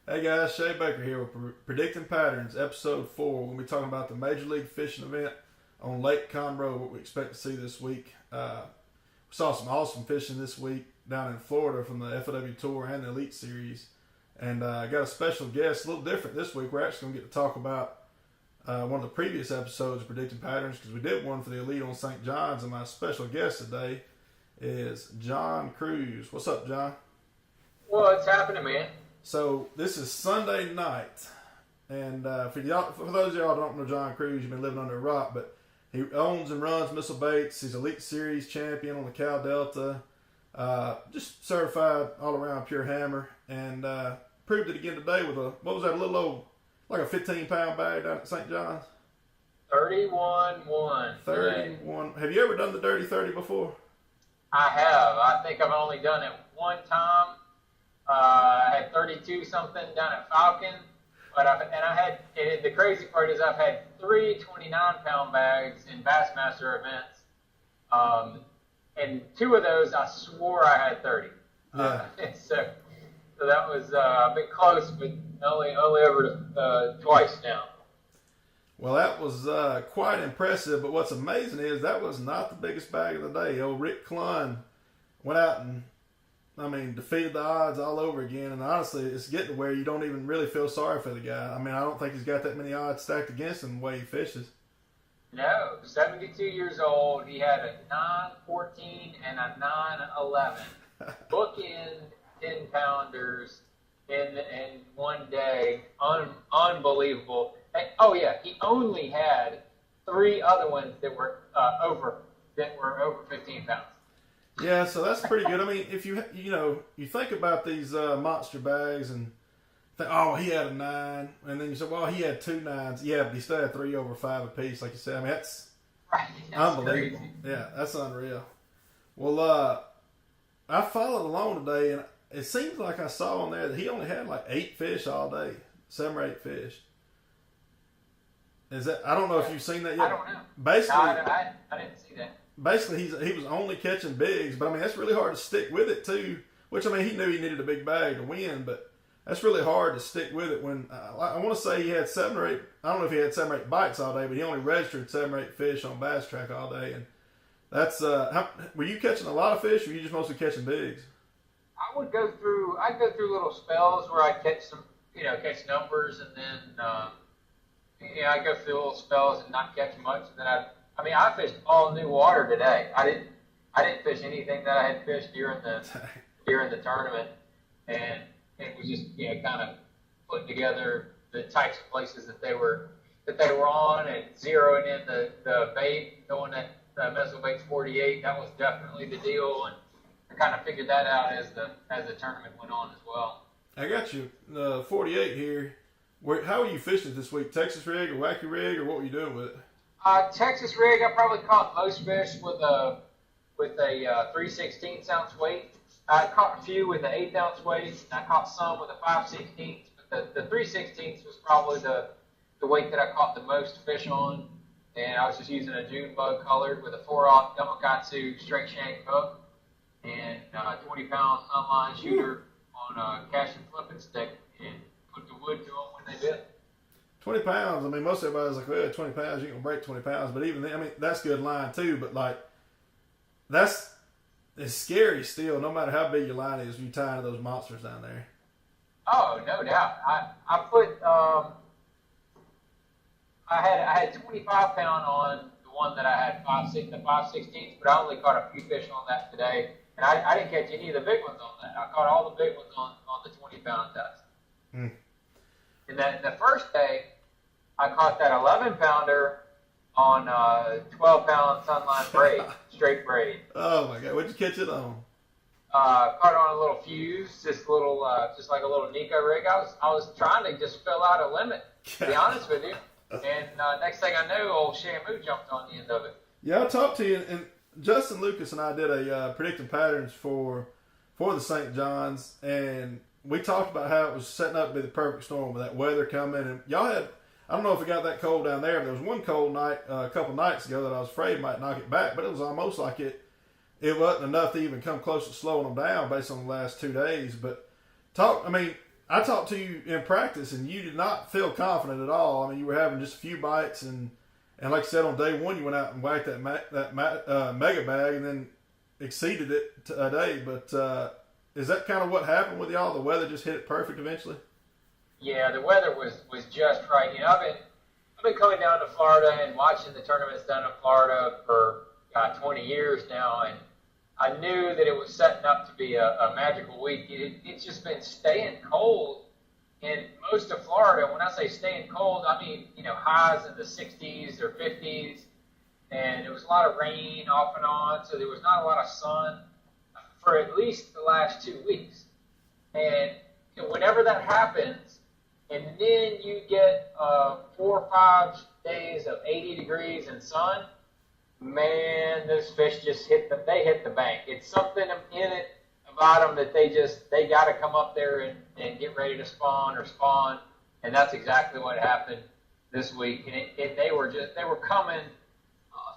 Hey guys, Shay Baker here with Predicting Patterns, episode 4. We'll be talking about the Major League Fishing event on Lake Conroe, what we expect to see this week. We saw some awesome fishing this week down in Florida from the Ep4 Tour and the Elite Series. And I got a special guest, a little different this week. We're actually going to get to talk about one of the previous episodes of Predicting Patterns because we did one for the Elite on St. John's. And my special guest today is John Cruz. What's up, John? What's happening, man? So this is Sunday night, and for those of y'all who don't know John Cruz, you've been living under a rock, but he owns and runs Missile Baits. He's Elite Series champion on the Cal Delta, just certified all around pure hammer, and proved it again today with what was that, a little old, like a 15-pound bag down at St. John's? 31-1. 31. Have you ever done the Dirty 30 before? I have. I think I've only done it one time. I had 32 something down at Falcon, but the crazy part is I've had 3 29-pound bags in Bassmaster events, and 2 of those I swore I had 30. Yeah. So that was a bit close, but only over twice now. Well, that was quite impressive, but what's amazing is that was not the biggest bag of the day. Old Rick Clunn went out and defeated the odds all over again. And honestly, it's getting to where you don't even really feel sorry for the guy. I mean, I don't think he's got that many odds stacked against him the way he fishes. No, 72 years old. He had a 9-14 and a 9-11. Bookend 10-pounders in one day. Unbelievable. And, oh yeah, he only had 3 other ones that were over 15 pounds. Yeah, so that's pretty good. I mean, if you think about these monster bags and think, oh, he had a 9, and then you say, well, he had 2 9s. Yeah, but he still had 3 over 5 apiece, like you said. I mean, that's unbelievable. Crazy. Yeah, that's unreal. Well, I followed along today, and it seems like I saw on there that he only had like 8 fish all day, 7 or 8 fish. Is that? I don't know if you've seen that yet. I don't know. Basically, no, I didn't see that. Basically, he was only catching bigs, but I mean that's really hard to stick with it too. Which I mean he knew he needed a big bag to win, but that's really hard to stick with it when I want to say he had 7 or 8. I don't know if he had 7 or 8 bites all day, but he only registered 7 or 8 fish on Bass Track all day, and that's. Were you catching a lot of fish, or were you just mostly catching bigs? I'd go through little spells where I'd catch some, catch numbers, and then I'd go through little spells and not catch much, and then I fished all new water today. I didn't fish anything that I had fished during the tournament, and it was just kind of putting together the types of places that they were on and zeroing in the bait, going at Missile Baits 48. That was definitely the deal, and I kind of figured that out as the tournament went on as well. I got you. 48 here. How are you fishing this week? Texas rig or wacky rig, or what were you doing with it? Texas rig. I probably caught most fish with a 3/16 ounce weight. I caught a few with an 1/8 ounce weight, and I caught some with a 5/16. But the 3/16 was probably the weight that I caught the most fish on. And I was just using a June bug colored with a 4/0 Gamakatsu straight shank hook and 20-pound sunline shooter on a cast and flipping stick, and put the wood to them when they bit. 20 pounds. I mean, most everybody's like, well, 20 pounds, you can break 20 pounds. But even then, I mean, that's good line too. But like, it's scary still, no matter how big your line is, when you tie into those monsters down there. Oh, no doubt. I put I had 25 pound on the one that I had 5/16, but I only caught a few fish on that today, and I didn't catch any of the big ones on that. I caught all the big ones on the 20 pound test. Hmm. And then the first day, I caught that 11 pounder on 12-pound sunline braid, straight braid. Oh my God, what'd you catch it on? Caught it on a little fuse, just like a little Nico rig. I was trying to just fill out a limit, to be honest with you. And next thing I knew, old Shamu jumped on the end of it. Yeah, I talked to you, and Justin Lucas and I did a predicting patterns for the St. John's, and we talked about how it was setting up to be the perfect storm with that weather coming. And y'all had, I don't know if it got that cold down there, but there was one cold night a couple nights ago that I was afraid might knock it back, but it was almost like it wasn't enough to even come close to slowing them down based on the last 2 days. But I talked to you in practice, and you did not feel confident at all. I mean, you were having just a few bites, and like I said, on day one, you went out and whacked that mega bag, and then exceeded it today. But is that kind of what happened with y'all? The weather just hit it perfect eventually. Yeah, the weather was just right. You know, I've been coming down to Florida and watching the tournaments down in Florida for 20 years now, and I knew that it was setting up to be a magical week. It's just been staying cold in most of Florida. When I say staying cold, I mean, you know, highs in the 60s or 50s, and there was a lot of rain off and on, so there was not a lot of sun for at least the last 2 weeks. And whenever that happens, and then you get 4 or 5 days of 80 degrees and sun, man, those fish just hit the bank. It's something in it about them that they got to come up there and get ready to spawn, and that's exactly what happened this week. And they were coming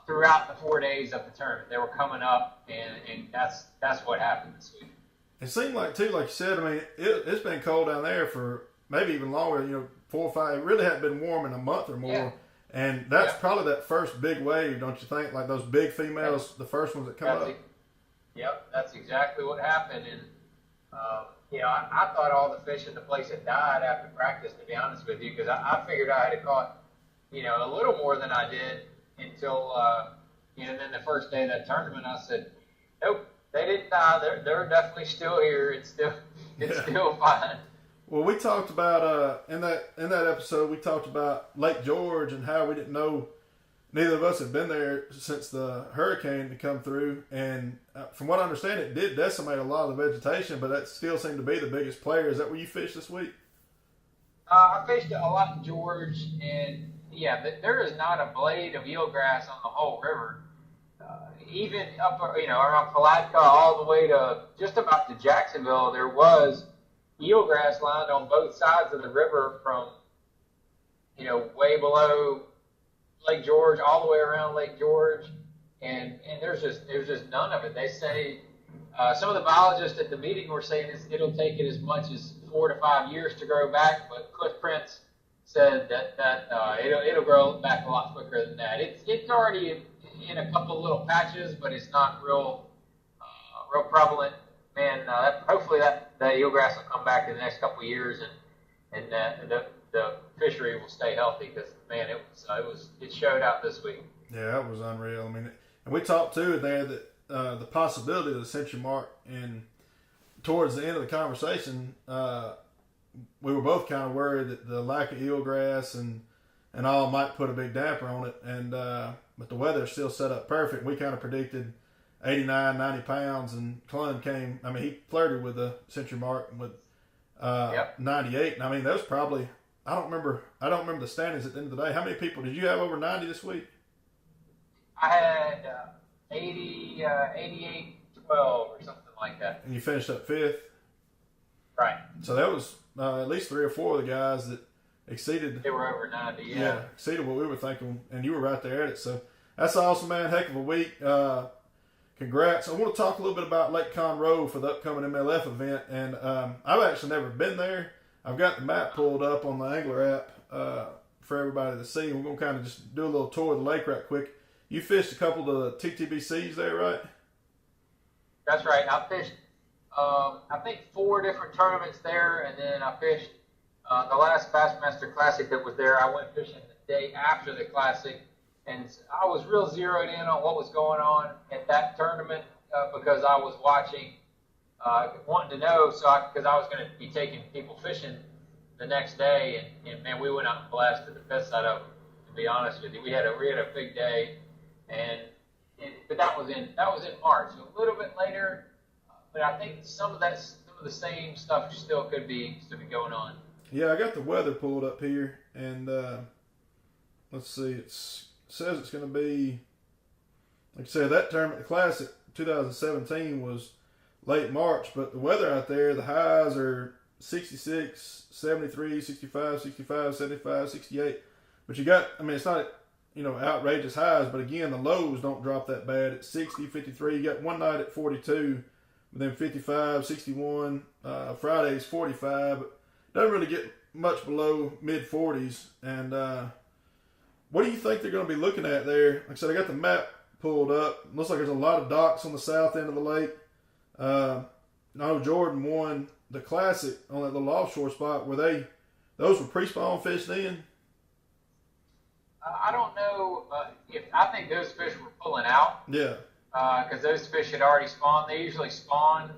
throughout the 4 days of the tournament. They were coming up, and that's what happened this week. It seemed like too, like you said. I mean, it's been cold down there for maybe even longer. You know, 4 or 5. It really hadn't been warm in a month or more. Yeah. And that's probably that first big wave, don't you think? Like those big females, the first ones that come up. Yep, that's exactly what happened. And, you know, I thought all the fish in the place had died after practice, to be honest with you, because I figured I had caught, you know, a little more than I did until, you know, then the first day of that tournament, I said, nope, they didn't die. They're definitely still here. It's still fine. Well, we talked about in that episode. We talked about Lake George and how we didn't know. Neither of us had been there since the hurricane to come through, and from what I understand, it did decimate a lot of the vegetation, but that still seemed to be the biggest player. Is that where you fished this week? I fished a lot in George, and yeah, there is not a blade of eelgrass on the whole river. Even up, you know, around Palatka all the way to just about to Jacksonville, there was eelgrass lined on both sides of the river from, you know, way below Lake George all the way around Lake George, and there's just none of it. They say some of the biologists at the meeting were saying it'll take it as much as 4 to 5 years to grow back, but Cliff Prince said that it'll grow back a lot quicker than that. It's already in a couple little patches, but it's not real prevalent. Man, hopefully that eelgrass will come back in the next couple of years, and the fishery will stay healthy, because man, it showed out this week. Yeah, that was unreal. I mean, and we talked too there that the possibility of the century mark, and towards the end of the conversation, we were both kind of worried that the lack of eelgrass and all might put a big damper on it, and but the weather still set up perfect. We kind of predicted 89, 90 pounds, and Clunn came. I mean, he flirted with the century mark with 98. And I mean, that was probably, I don't remember the standings at the end of the day. How many people did you have over 90 this week? I had 88, 12 or something like that. And you finished up 5th? Right. So that was at least 3 or 4 of the guys that exceeded. They were over 90, yeah. Exceeded what we were thinking, and you were right there at it. So that's awesome, man. Heck of a week. Congrats. I want to talk a little bit about Lake Conroe for the upcoming MLF event, and I've actually never been there. I've got the map pulled up on the Angler app for everybody to see. We're going to kind of just do a little tour of the lake right quick. You fished a couple of the TTBCs there, right? That's right. I fished, I think, 4 different tournaments there, and then I fished the last Bassmaster Classic that was there. I went fishing the day after the Classic, and I was real zeroed in on what was going on at that tournament because I was watching, wanting to know, because I was going to be taking people fishing the next day, and man, we went out and blasted the piss out of them. To be honest with you, we had a big day, but that was in March, so a little bit later. But I think some of the same stuff still could be going on. Yeah, I got the weather pulled up here, and let's see, it says it's going to be, like I said, that tournament, the Classic 2017 was late March, but the weather out there, the highs are 66, 73, 65, 65, 75, 68. But you got, I mean, it's not, outrageous highs, but again, the lows don't drop that bad. It's 60, 53. You got one night at 42, but then 55, 61. Friday's 45. doesn't really get much below mid 40s. And what do you think they're going to be looking at there? Like I said, I got the map pulled up. Looks like there's a lot of docks on the south end of the lake. I know Jordan won the Classic on that little offshore spot. Those were pre-spawn fish then? I don't know if I think those fish were pulling out. Yeah. Because those fish had already spawned. They usually spawn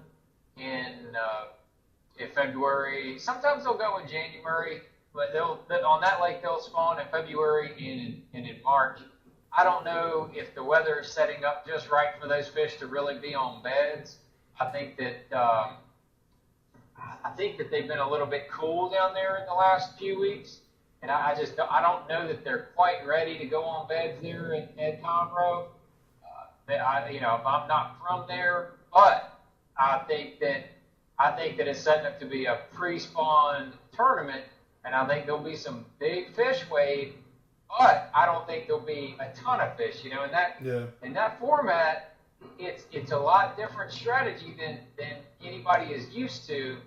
in February. Sometimes they'll go in January, but on that lake they'll spawn in February and in March. I don't know if the weather is setting up just right for those fish to really be on beds. I think that they've been a little bit cool down there in the last few weeks, and I don't know that they're quite ready to go on beds there at Conroe. I'm not from there, but I think that it's setting up to be a pre-spawn tournament, and I think there'll be some big fish weighed, but I don't think there'll be a ton of fish. In that format, it's a lot different strategy than anybody is used to,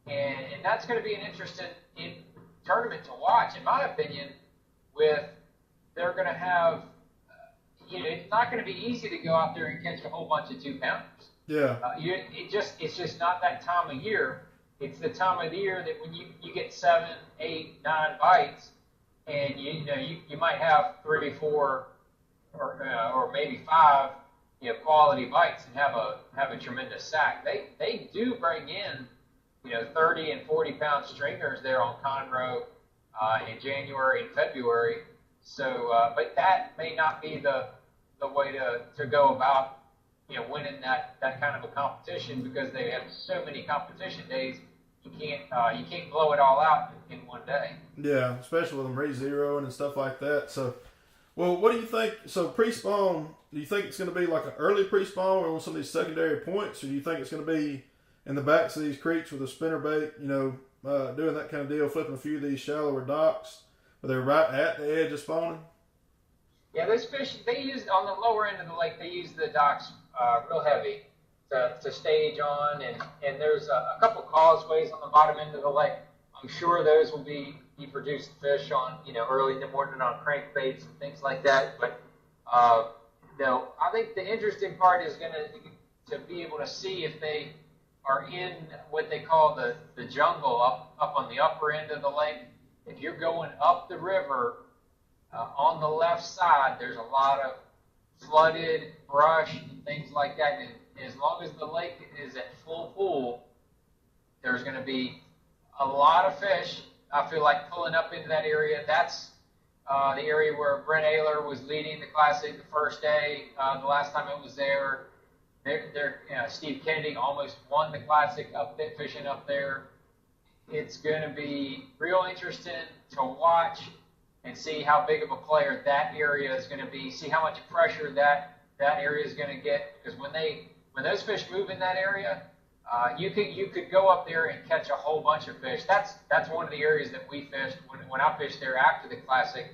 and that's going to be an interesting tournament to watch, in my opinion. They're going to have. It's not going to be easy to go out there and catch a whole bunch of 2-pounders. Yeah. It's just not that time of year. It's the time of the year that when you get 7, 8, 9 bites, and you might have 3, 4, or maybe 5 quality bites and have a tremendous sack. They do bring in 30 and 40 pound stringers there on Conroe in January and February. So, but that may not be the way to go about, winning that kind of a competition, because they have so many competition days. You can't blow it all out in one day. Yeah, especially with them re-zeroing and stuff like that. So, well, what do you think? So, pre-spawn, do you think it's going to be like an early pre-spawn or on some of these secondary points, or do you think it's going to be in the backs of these creeks with a spinnerbait, doing that kind of deal, flipping a few of these shallower docks? They're right at the edge of spawning? Yeah, those fish, they use, on the lower end of the lake, they use the docks real heavy to stage on, and there's a couple causeways on the bottom end of the lake. I'm sure those will be producing fish on, early in the morning on crankbaits and things like that. But, I think the interesting part is going to be able to see if they are in what they call the jungle up on the upper end of the lake. If you're going up the river, on the left side, there's a lot of flooded brush and things like that. And as long as the lake is at full pool, there's going to be a lot of fish, I feel like, pulling up into that area. That's the area where Brent Ayler was leading the Classic the first day, the last time it was there. Steve Kennedy almost won the Classic up there, fishing up there. It's going to be real interesting to watch and see how big of a player that area is going to be, see how much pressure that area is going to get. Because when those fish move in that area, you could go up there and catch a whole bunch of fish. That's one of the areas that we fished when I fished there after the Classic.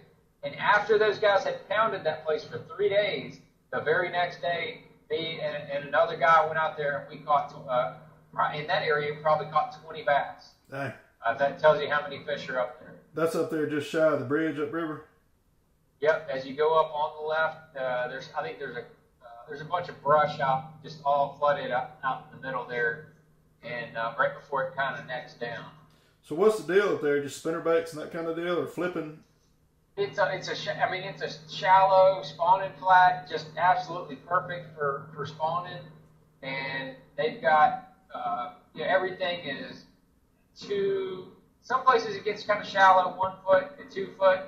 And after those guys had pounded that place for 3 days, the very next day, me and another guy went out there, and we caught, in that area, we probably caught 20 bass. Dang. That tells you how many fish are up there. That's up there just shy of the bridge upriver? Yep. As you go up on the left, there's a bunch of brush out, just all flooded out in the middle there, and right before it kind of necks down. So what's the deal up there? Just spinnerbaits and that kind of deal, or flipping? It's a shallow spawning flat, just absolutely perfect for spawning, and they've got everything is some places it gets kind of shallow, 1 foot to 2 foot,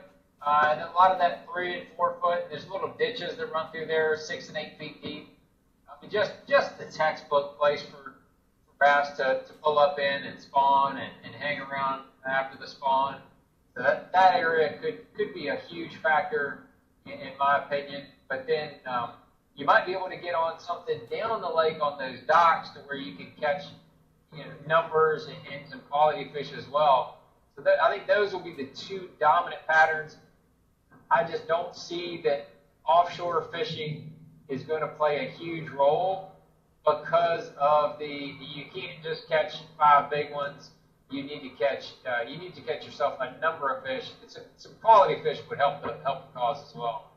and a lot of that 3 and 4 foot. There's little ditches that run through there, 6 and 8 feet deep. I mean, just the textbook place for bass to pull up in and spawn and hang around after the spawn. So that area could be a huge factor in my opinion. But then you might be able to get on something down the lake on those docks to where you can catch numbers and some quality fish as well. So I think those will be the two dominant patterns. I just don't see that offshore fishing is going to play a huge role because of you can't just catch 5 big ones. you need to catch yourself a number of fish. Some quality fish would help the cause as well.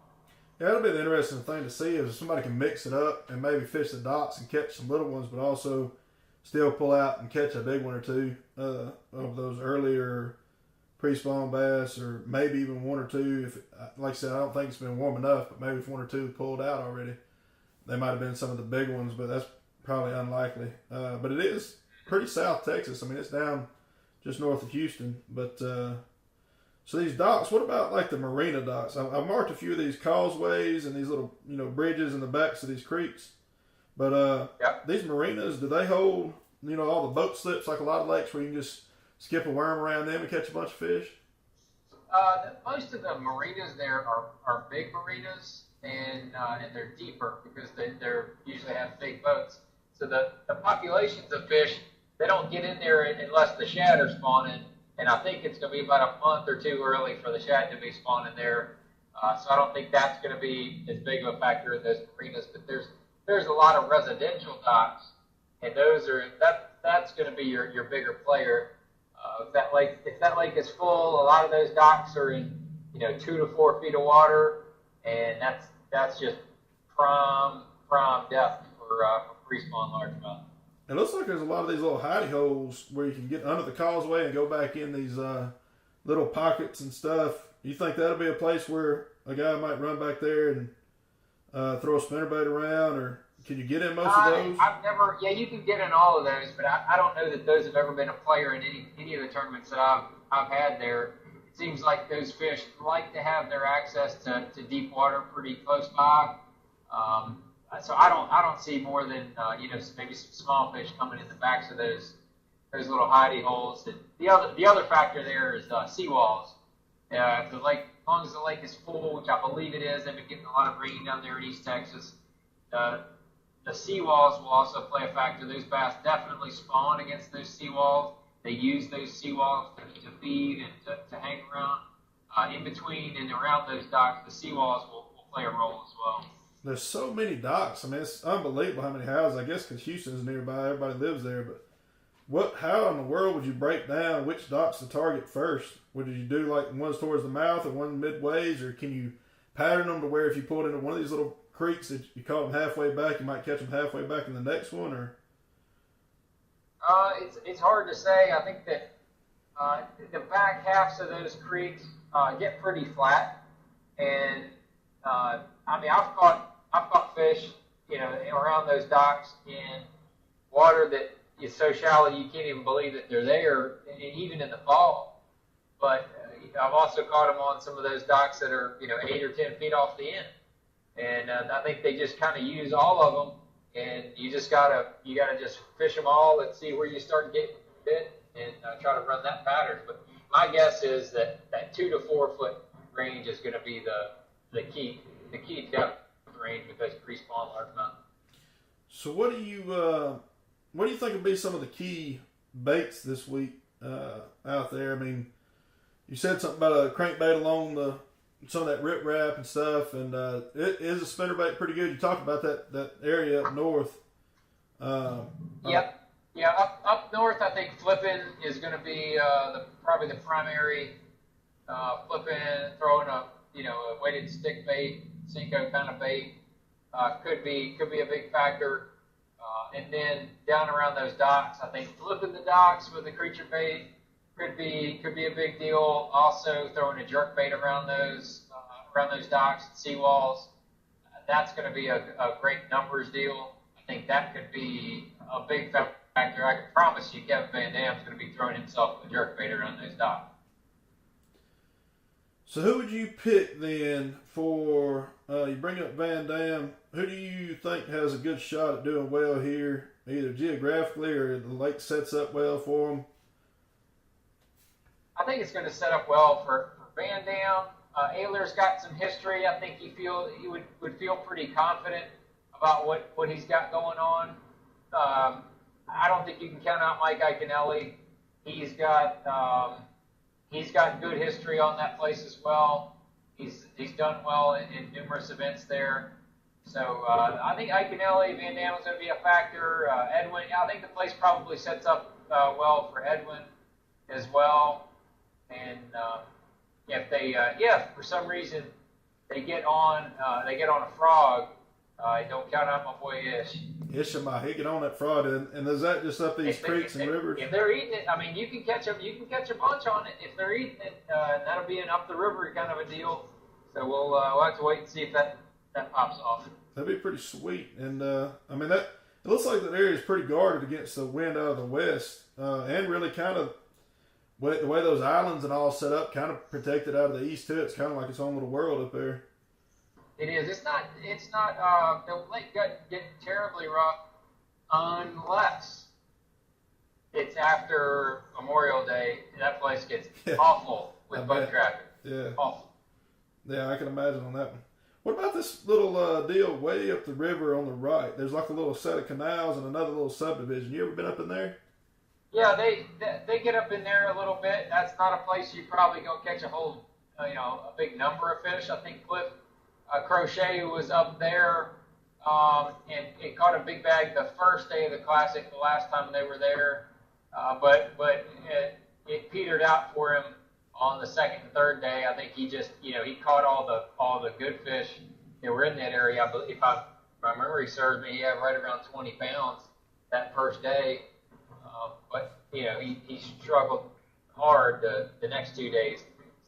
Yeah, that'll be the interesting thing to see if somebody can mix it up and maybe fish the docks and catch some little ones, but also still pull out and catch a big one or two of those earlier pre-spawn bass, or maybe even one or two. If, like I said, I don't think it's been warm enough, but maybe if one or two pulled out already, they might have been some of the big ones, but that's probably unlikely. But it is pretty South Texas. I mean, it's down just north of Houston. But so these docks, what about like the marina docks? I marked a few of these causeways and these little bridges in the backs of these creeks. But these marinas, do they hold all the boat slips like a lot of lakes where you can just skip a worm around them and catch a bunch of fish? Most of the marinas there are big marinas, and they're deeper because they're usually have big boats. So the populations of fish, they don't get in there unless the shad are spawning. And I think it's going to be about a month or two early for the shad to be spawning there. So I don't think that's going to be as big of a factor in those marinas. But there's a lot of residential docks, and that's going to be your bigger player. If that lake is full, a lot of those docks are in 2 to 4 feet of water, and that's just prime depth for pre-spawn largemouth. It looks like there's a lot of these little hidey holes where you can get under the causeway and go back in these little pockets and stuff. You think that'll be a place where a guy might run back there and throw a spinnerbait around, or can you get in most of those? You can get in all of those, but I don't know that those have ever been a player in any of the tournaments that I've had there. It seems like those fish like to have their access to deep water pretty close by. So I don't see more than maybe some small fish coming in the backs of those little hidey holes. And the other factor there is seawalls. If the lake, as long as the lake is full, which I believe it is, they've been getting a lot of rain down there in East Texas. The seawalls will also play a factor. Those bass definitely spawn against those seawalls. They use those seawalls to feed and to hang around. In between and around those docks, the seawalls will play a role as well. There's so many docks. I mean, it's unbelievable how many houses. I guess because Houston's nearby, everybody lives there. But how in the world would you break down which docks to target first? Would you do like ones towards the mouth or one midways, or can you pattern them to where if you pulled into one of these little creeks that you caught them halfway back, you might catch them halfway back in the next one? Or it's hard to say. I think that the back halves of those creeks get pretty flat, and I mean I've caught fish around those docks in water that is so shallow you can't even believe that they're there, even in the fall. But I've also caught them on some of those docks that are 8 or 10 feet off the end, and I think they just kind of use all of them. And you gotta just fish them all and see where you start getting bit and try to run that pattern. But my guess is that 2 to 4 foot range is going to be the key depth range because pre-spawn largemouth. So what do you think would be some of the key baits this week out there? I mean, you said something about a crankbait along some of that riprap and stuff, and it is a spinnerbait pretty good. You talked about that area up north. Yep. Yeah, up north, I think Flippin is going to be probably the primary Flippin, throwing a weighted stick bait, Cinco kind of bait, could be a big factor. And then down around those docks, I think flipping the docks with a creature bait could be a big deal. Also throwing a jerk bait around those docks and seawalls, that's going to be a great numbers deal. I think that could be a big factor. I can promise you Kevin Van Dam's going to be throwing himself a jerk bait around those docks. So who would you pick then for, you bring up Van Dam, who do you think has a good shot at doing well here, either geographically or the lake sets up well for them? I think it's going to set up well for Van Dam. Ayler's got some history. I think he would feel pretty confident about what he's got going on. I don't think you can count out Mike Iaconelli. He's got good history on that place as well. He's done well in numerous events there. So I think Iaconelli, Van Dam is going to be a factor. Edwin, I think the place probably sets up well for Edwin. as well. And if they, if for some reason they get on a frog, don't count out my boy Ish. Ish, he get on that fraud, and is that just up these creeks and rivers? If they're eating it, I mean, you can catch them. You can catch a bunch on it if they're eating it. That'll be an up the river kind of a deal. So we'll have to wait and see if that pops off. That'd be pretty sweet. And I mean, that it looks like that area is pretty guarded against the wind out of the west, and really kind of the way those islands and all set up, kind of protected out of the east too. It's kind of like its own little world up there. It is. It's not. The lake doesn't get terribly rough unless it's after Memorial Day. That place gets awful with boat traffic. Yeah. Awful. Yeah, I can imagine on that one. What about this little deal way up the river on the right? There's like a little set of canals and another little subdivision. You ever been up in there? Yeah, they get up in there a little bit. That's not a place you probably go catch a whole, a big number of fish. I think Cliff Crochet was up there, and it caught a big bag the first day of the Classic, the last time they were there. But it petered out for him on the second and third day. I think he just, he caught all the good fish that were in that area. If my memory serves me, he had right around 20 pounds that first day. But he struggled hard the next 2 days.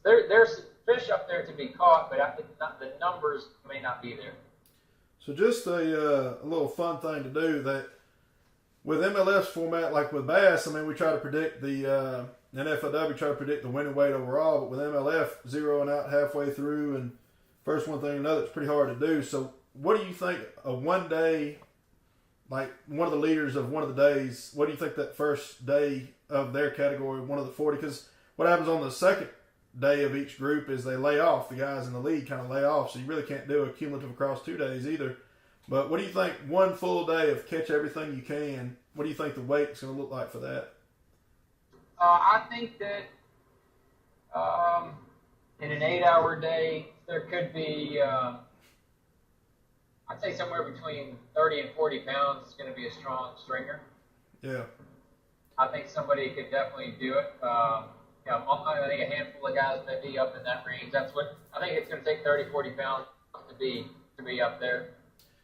There's fish up there to be caught, but the numbers may not be there. So just a little fun thing to do, that with MLF's format, like with bass, I mean, we try to predict the NFLW try to predict the winning weight overall, but with MLF zeroing out halfway through and first one thing and another, it's pretty hard to do. So what do you think a 1 day, like one of the leaders of one of the days, what do you think that first day of their category, one of the 40, because what happens on the second day of each group is they lay off. The guys in the lead kind of lay off, so you really can't do a cumulative across 2 days either. But what do you think one full day of catch everything you can, what do you think the weight's going to look like for that? I think that in an 8-hour day, there could be, I'd say somewhere between 30 and 40 pounds is going to be a strong stringer. Yeah. I think somebody could definitely do it. I think a handful of guys may be up in that range. I think it's going to take 30, 40 pounds to be up there.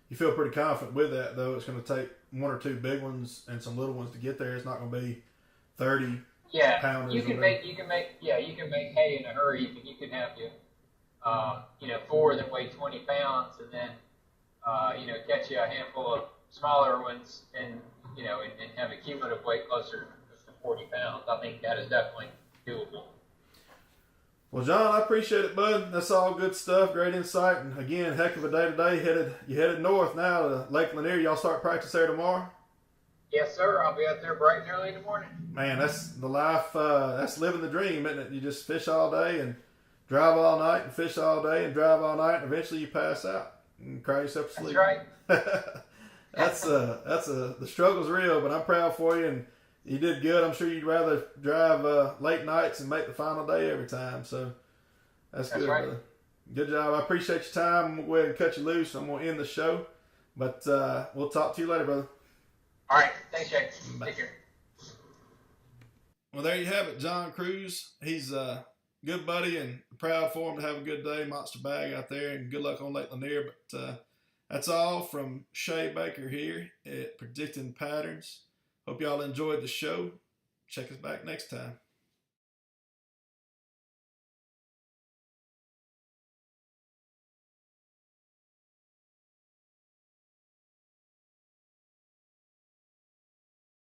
You feel pretty confident with that, though. It's going to take 1 or 2 big ones and some little ones to get there. It's not going to be 30 pounders. You can make hay in a hurry. You can have 4 that weigh 20 pounds, and then catch you a handful of smaller ones, and have a cumulative weight closer to 40 pounds. I think that is definitely doable. Well, John, I appreciate it, bud. That's all good stuff. Great insight. And again, heck of a day today. You headed north now to Lake Lanier. Y'all start practice there tomorrow? Yes, sir. I'll be out there bright and early in the morning. Man, that's the life. That's living the dream, isn't it? You just fish all day and drive all night and fish all day and drive all night, and eventually you pass out and cry yourself to sleep. That's right. The struggle's real, but I'm proud for you, and you did good. I'm sure you'd rather drive late nights and make the final day every time. So that's good, right. brother. Good job. I appreciate your time. I'm going to go ahead and cut you loose. I'm going to end the show, but we'll talk to you later, brother. All right. Thanks, Jake. Bye. Take care. Well, there you have it, John Cruz. He's a good buddy, and proud for him to have a good day, monster bag out there, and good luck on Lake Lanier. But that's all from Shay Baker here at Predicting Patterns. Hope y'all enjoyed the show. Check us back next time.